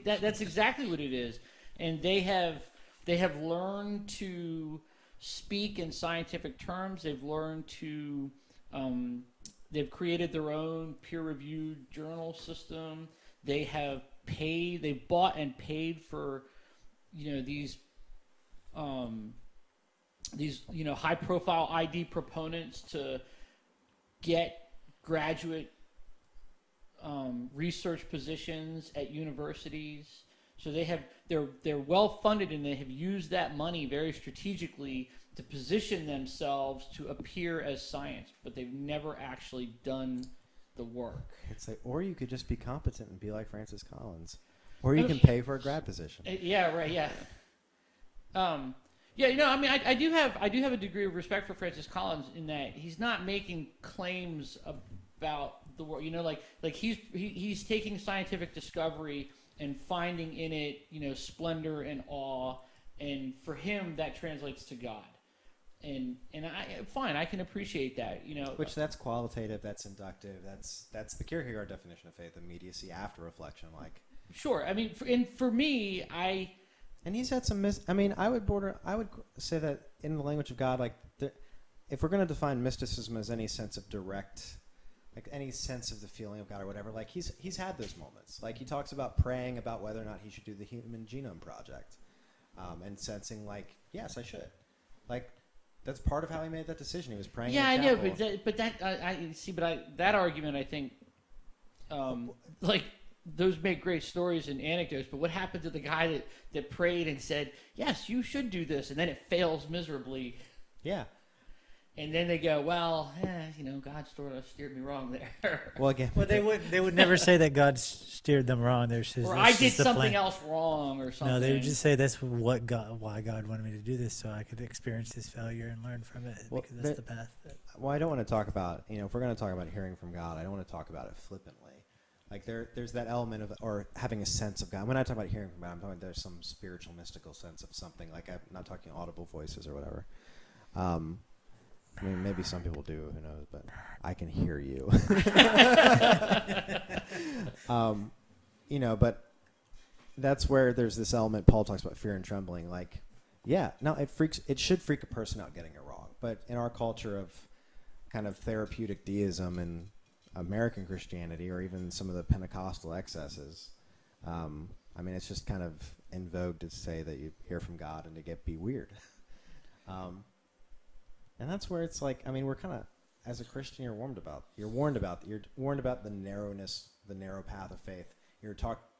That's exactly what it is, and they have learned to speak in scientific terms. They've learned to they've created their own peer-reviewed journal system. They've bought and paid for these high-profile ID proponents to get graduate research positions at universities. So they're well funded, and they have used that money very strategically to position themselves to appear as science, but they've never actually done the work. It's like, or you could just be competent and be like Francis Collins, or you can pay for a grad position. Yeah, right. Yeah. Yeah, I mean, I do have a degree of respect for Francis Collins in that he's not making claims about the world. Like he's taking scientific discovery and finding in it, splendor and awe, and for him that translates to God. And I can appreciate that, Which that's qualitative, that's inductive, that's the Kierkegaard definition of faith, immediacy after reflection, like. Sure, I mean, for me, And he's had some I would say that in the language of God, like, if we're going to define mysticism as any sense of direct, like any sense of the feeling of God or whatever, like he's had those moments. Like he talks about praying about whether or not he should do the Human Genome Project, and sensing like, yes, I should. Like that's part of how he made that decision. He was praying. Yeah, in I the chapel. know, but that argument, I think, like. Those make great stories and anecdotes, but what happened to the guy that prayed and said, yes, you should do this, and then it fails miserably? Yeah. And then they go, well, God sort of steered me wrong there. Well, again. Well, they would never say that God steered them wrong. There's or I did something else wrong or something. No, they would just say that's why God wanted me to do this, so I could experience this failure and learn from it, because that's the path. Well, I don't want to talk about, if we're going to talk about hearing from God, I don't want to talk about it flippantly. Like there's that element of, or having a sense of God. When I talk about hearing from God, I'm talking there's some spiritual, mystical sense of something. Like I'm not talking audible voices or whatever. I mean, maybe some people do, who knows? But I can hear you. But that's where there's this element. Paul talks about fear and trembling. Like, yeah, no, it should freak a person out getting it wrong. But in our culture of kind of therapeutic deism and American Christianity, or even some of the Pentecostal excesses, I mean, it's just kind of in vogue to say that you hear from God and to be weird. And that's where it's like, I mean, we're kind of, as a Christian, you're warned about the narrowness, the narrow path of faith.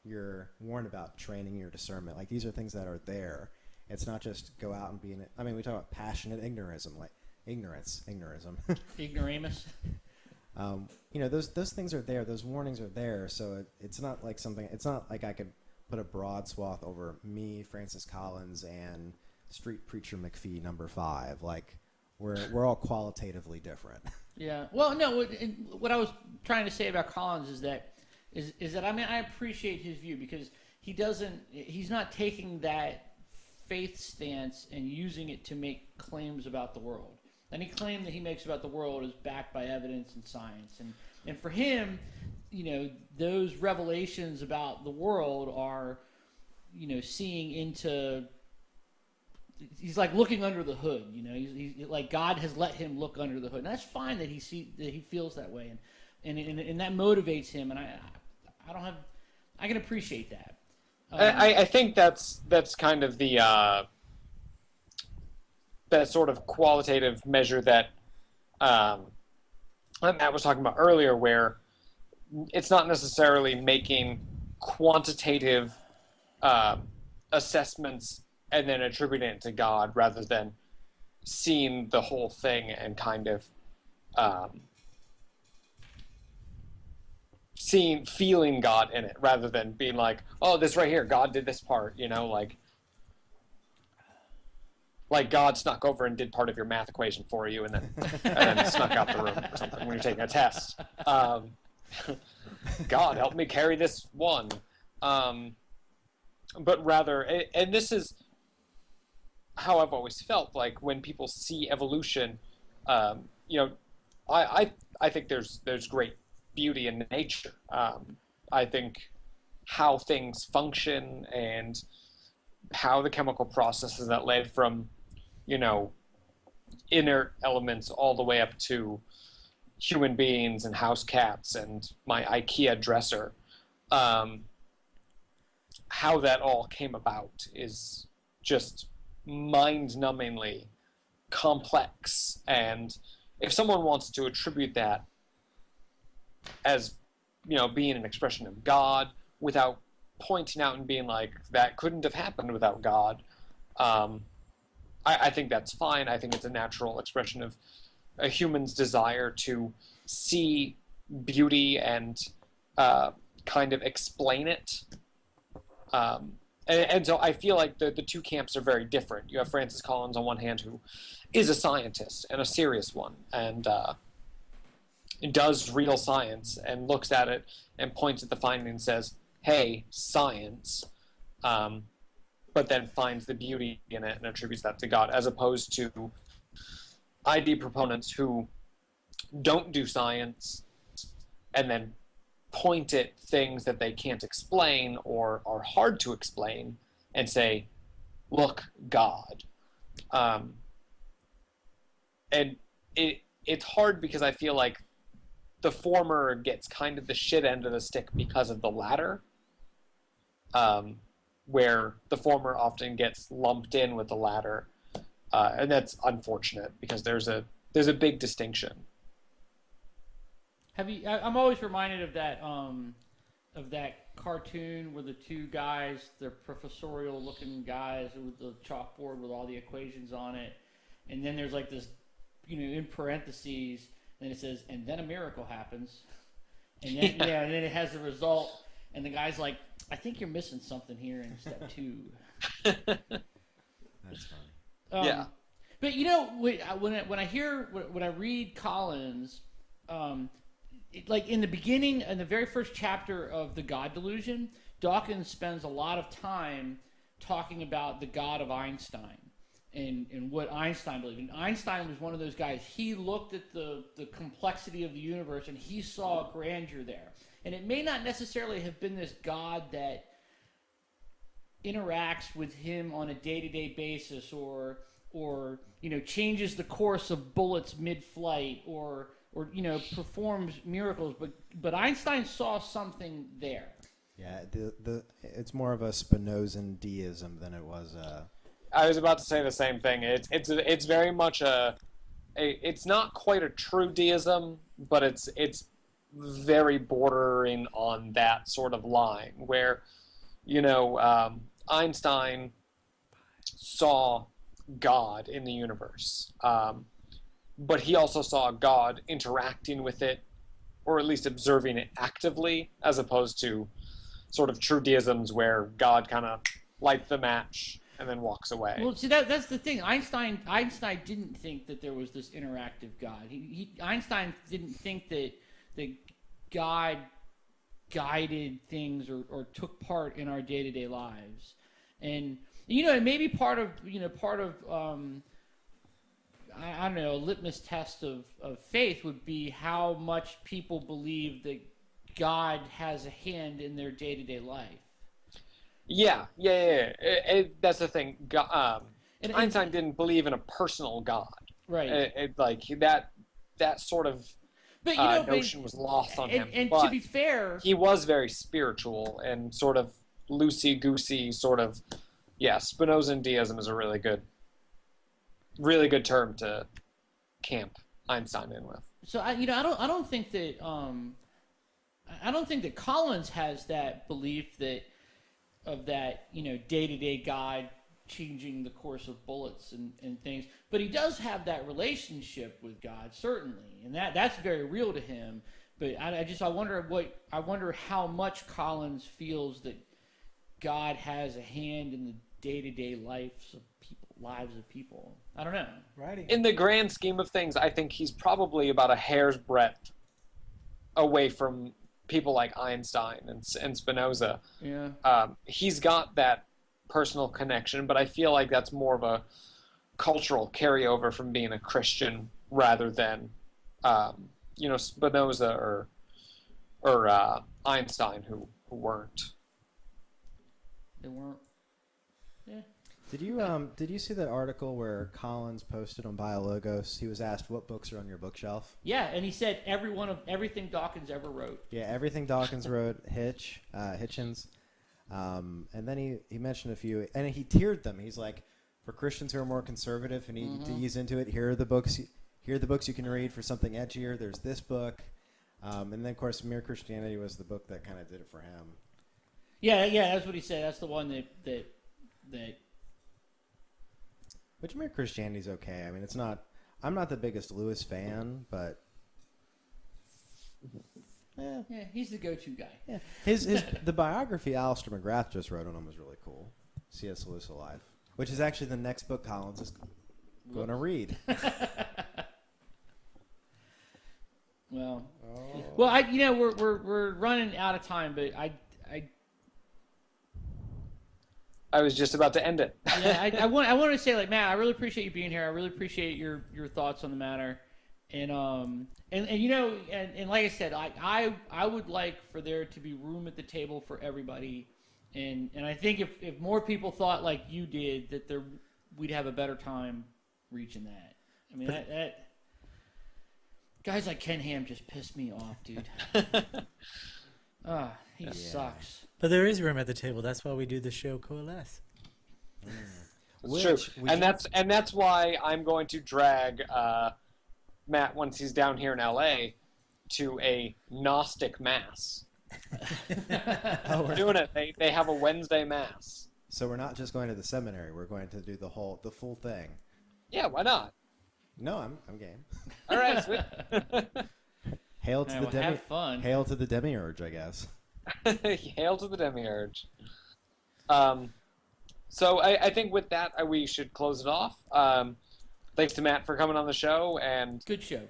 You're warned about training your discernment. Like, these are things that are there. It's not just go out and be in it. I mean, we talk about passionate ignorism, like ignorism. Ignoramus. Those things are there. Those warnings are there. So it's not like I could put a broad swath over me, Francis Collins, and Street Preacher McPhee number 5. Like, we're all qualitatively different. Yeah. Well, no. What I was trying to say about Collins is that I mean, I appreciate his view because he's not taking that faith stance and using it to make claims about the world. Any claim that he makes about the world is backed by evidence and science. And for him, those revelations about the world are, seeing into. He's like looking under the hood. He's like God has let him look under the hood. And that's fine that he feels that way, and that motivates him. And I can appreciate that. I think that's kind of the that sort of qualitative measure that Matt was talking about earlier, where it's not necessarily making quantitative assessments and then attributing it to God, rather than seeing the whole thing and kind of feeling God in it, rather than being like, oh, this right here, God did this part, like God snuck over and did part of your math equation for you, and then snuck out the room or something when you're taking a test. God help me carry this one. But rather, and this is how I've always felt, like when people see evolution, I think there's great beauty in nature. I think how things function and how the chemical processes that led from, inert elements all the way up to human beings and house cats and my IKEA dresser, how that all came about is just mind-numbingly complex. And if someone wants to attribute that as, being an expression of God without pointing out and being like, that couldn't have happened without God, I think that's fine. I think it's a natural expression of a human's desire to see beauty and kind of explain it. And so I feel like the two camps are very different. You have Francis Collins on one hand, who is a scientist and a serious one, and does real science and looks at it and points at the finding and says, hey, science, but then finds the beauty in it and attributes that to God, as opposed to ID proponents who don't do science and then point at things that they can't explain or are hard to explain and say, look, God. And it's hard because I feel like the former gets kind of the shit end of the stick because of the latter, where the former often gets lumped in with the latter, and that's unfortunate because there's a big distinction. I'm always reminded of that cartoon where the two guys, they're professorial-looking guys with the chalkboard with all the equations on it, and then there's like this, in parentheses, and it says, and then a miracle happens, and then and then it has the result, and the guy's like, I think you're missing something here in step 2. That's funny. Yeah. But when I read Collins, like in the beginning, in the very first chapter of The God Delusion, Dawkins spends a lot of time talking about the God of Einstein and what Einstein believed. And Einstein was one of those guys. He looked at the complexity of the universe and he saw grandeur there. And it may not necessarily have been this God that interacts with him on a day-to-day basis or changes the course of bullets mid-flight or performs miracles, but Einstein saw something there. Yeah, it's more of a Spinozan deism than it was a... I was about to say the same thing. It's very much a it's not quite a true deism, but it's very bordering on that sort of line where, Einstein saw God in the universe, but he also saw God interacting with it, or at least observing it actively, as opposed to sort of true deisms where God kind of lights the match and then walks away. Well, see, that's the thing. Einstein didn't think that there was this interactive God. Einstein didn't think that God guided things or took part in our day-to-day lives. And and maybe part of I don't know, a litmus test of faith would be how much people believe that God has a hand in their day-to-day life. Yeah. That's the thing. Einstein didn't believe in a personal God. Right. That sort of notion was lost on him. And but to be fair, he was very spiritual and sort of loosey-goosey, sort of. Yeah, Spinozan deism is a really good term to camp Einstein in with. So I don't think that Collins has that belief that day-to-day God changing the course of bullets and things, but he does have that relationship with God, certainly, and that's very real to him. But I wonder how much Collins feels that God has a hand in the day-to-day lives of people. I don't know. Right. In the grand scheme of things, I think he's probably about a hair's breadth away from people like Einstein and Spinoza. Yeah. He's got that personal connection, but I feel like that's more of a cultural carryover from being a Christian rather than, Spinoza or Einstein who weren't. They weren't. Yeah. Did you see that article where Collins posted on BioLogos? He was asked what books are on your bookshelf. Yeah, and he said everything Dawkins ever wrote. Yeah, everything Dawkins wrote, Hitchens, and then he mentioned a few, and he tiered them. He's like, for Christians who are more conservative and need to ease into it, here are the books you can read. For something edgier, there's this book, and then of course, Mere Christianity was the book that kind of did it for him. Yeah, that's what he said. That's the one that. Which Mere Christianity's okay. I mean, it's not. I'm not the biggest Lewis fan, but yeah, he's the go-to guy. Yeah, the biography Alistair McGrath just wrote on him was really cool. C.S. Lewis Alive, which is actually the next book Collins is going to read. Well, we're running out of time, but I was just about to end it. Yeah, I want to say, like, Matt, I really appreciate you being here. I really appreciate your thoughts on the matter, and like I said, I would like for there to be room at the table for everybody, and I think if more people thought like you did, that we'd have a better time reaching that. I mean, that guys like Ken Ham just pissed me off, dude. He sucks. But there is room at the table. That's why we do the show Coalesce. It's true. And that's why I'm going to drag Matt, once he's down here in LA, to a Gnostic Mass. We're doing it. They have a Wednesday Mass. So we're not just going to the seminary. We're going to do the full thing. Yeah, why not? No, I'm game. All right, sweet. Hail to have fun. Hail to the demiurge, I guess. Hail to the demiurge. So I think with that we should close it off. Thanks to Matt for coming on the show, and good show.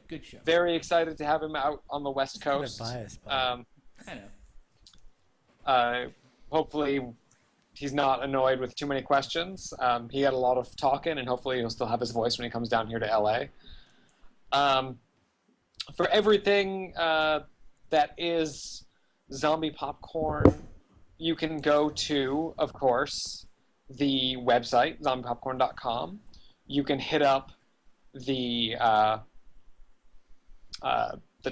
Very excited to have him out on the West Coast. Kind of biased, I know. Hopefully he's not annoyed with too many questions. He had a lot of talking, and hopefully he'll still have his voice when he comes down here to LA. For everything that is Zombie Popcorn, you can go to, of course, the website, zombiepopcorn.com. You can hit up the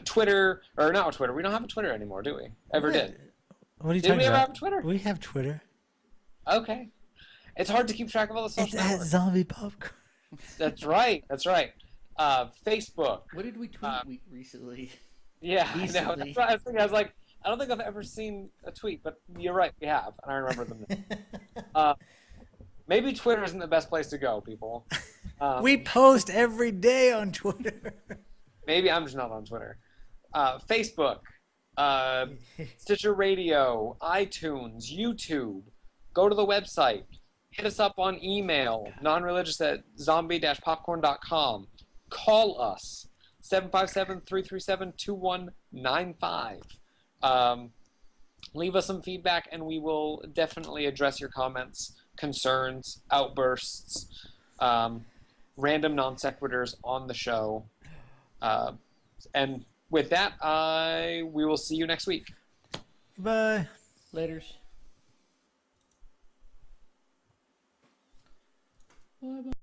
Twitter, or not Twitter. We don't have a Twitter anymore, do we? Ever did? What are you Did talking we ever about? have a Twitter? We have Twitter. Okay. It's hard to keep track of all the social It's at networks. Zombie Popcorn. That's right. Facebook. What did we tweet recently? Yeah, I know. Recently. That's what I was thinking. I was like, I don't think I've ever seen a tweet, but you're right, we have, and I remember them. Maybe Twitter isn't the best place to go, people. We post every day on Twitter. Maybe I'm just not on Twitter. Facebook, Stitcher Radio, iTunes, YouTube. Go to the website. Hit us up on email, nonreligious@zombie-popcorn.com. Call us, 757-337-2195. Leave us some feedback, and we will definitely address your comments, concerns, outbursts, random non sequiturs on the show. And with that, we will see you next week. Bye. Laters.